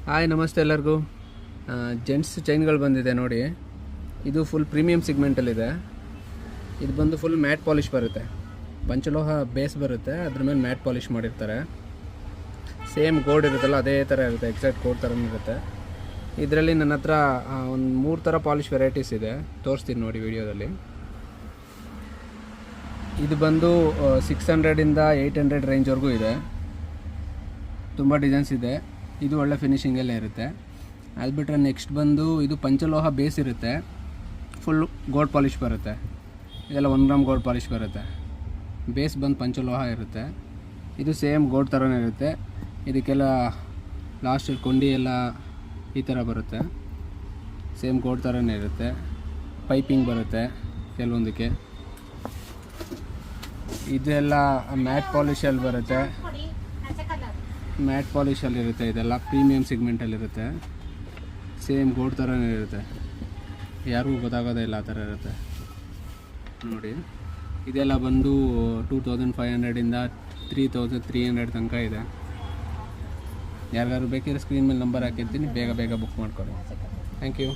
Hi ನಮಸ್ತೆ ಎಲ್ಲರಿಗೂ. Gents ಚೈನ್ಗಳು ಬಂದಿದೆ ನೋಡಿ. ಇದು ಫುಲ್ ಪ್ರೀಮಿಯಂ ಸಿಗ್ಮೆಂಟಲ್ಲಿದೆ. ಇದು ಬಂದು ಫುಲ್ ಮ್ಯಾಟ್ ಪಾಲಿಷ್ ಬರುತ್ತೆ, ಪಂಚಲೋಹ ಬೇಸ್ ಬರುತ್ತೆ, ಅದ್ರ ಮೇಲೆ ಮ್ಯಾಟ್ ಪಾಲಿಷ್ ಮಾಡಿರ್ತಾರೆ. ಸೇಮ್ ಗೋಲ್ಡ್ ಇರುತ್ತಲ್ಲ ಅದೇ ಥರ ಇರುತ್ತೆ, ಎಕ್ಸಾಕ್ಟ್ ಗೋಲ್ಡ್ ಥರನೇ ಇರುತ್ತೆ. ಇದರಲ್ಲಿ ನನ್ನ ಹತ್ರ ಒಂದು 3 ಥರ ಪಾಲಿಷ್ ವೆರೈಟೀಸ್ ಇದೆ, ತೋರಿಸ್ತೀನಿ ನೋಡಿ ವಿಡಿಯೋದಲ್ಲಿ. ಇದು ಬಂದು 600ಇಂದ 800 ರೇಂಜ್ವರೆಗೂ ಇದೆ. ತುಂಬ ಡಿಸೈನ್ಸ್ ಇದೆ. ಇದು ಒಳ್ಳೆ ಫಿನಿಷಿಂಗಲ್ಲೇ ಇರುತ್ತೆ. ಅದು ಬಿಟ್ಟರೆ ನೆಕ್ಸ್ಟ್ ಬಂದು ಇದು ಪಂಚಲೋಹ ಬೇಸ್ ಇರುತ್ತೆ, ಫುಲ್ ಗೋಲ್ಡ್ ಪಾಲಿಷ್ ಬರುತ್ತೆ. ಇದೆಲ್ಲ 1 ಗ್ರಾಮ್ ಗೋಲ್ಡ್ ಪಾಲಿಷ್ ಬರುತ್ತೆ. ಬೇಸ್ ಬಂದು ಪಂಚಲೋಹ ಇರುತ್ತೆ. ಇದು ಸೇಮ್ ಗೋಲ್ಡ್ ಥರನೇ ಇರುತ್ತೆ. ಇದಕ್ಕೆಲ್ಲ ಲಾಸ್ಟಲ್ಲಿ ಕೊಂಡಿ ಎಲ್ಲ ಈ ಥರ ಬರುತ್ತೆ, ಸೇಮ್ ಗೋಲ್ಡ್ ಥರನೇ ಇರುತ್ತೆ. ಪೈಪಿಂಗ್ ಬರುತ್ತೆ ಕೆಲವೊಂದಕ್ಕೆ. ಇದೆಲ್ಲ ಮ್ಯಾಟ್ ಪಾಲಿಷಲ್ಲಿ ಬರುತ್ತೆ, ಮ್ಯಾಟ್ ಪಾಲಿಷಲ್ಲಿರುತ್ತೆ. ಇದೆಲ್ಲ ಪ್ರೀಮಿಯಂ ಸಿಗ್ಮೆಂಟಲ್ಲಿರುತ್ತೆ, ಸೇಮ್ ಗೋಲ್ಡ್ ಥರನೇ ಇರುತ್ತೆ, ಯಾರಿಗೂ ಗೊತ್ತಾಗೋದೇ ಇಲ್ಲ ಆ ಥರ ಇರುತ್ತೆ ನೋಡಿ. ಇದೆಲ್ಲ ಬಂದು 2500ಇಂದ 3300 ತನಕ ಇದೆ. ಯಾರಿಗಾದ್ರು ಬೇಕಿದ್ರೆ ಸ್ಕ್ರೀನ್ ಮೇಲೆ ನಂಬರ್ ಹಾಕಿರ್ತೀನಿ, ಬೇಗ ಬುಕ್ ಮಾಡ್ಕೊಳ್ಳಿ. Thank you.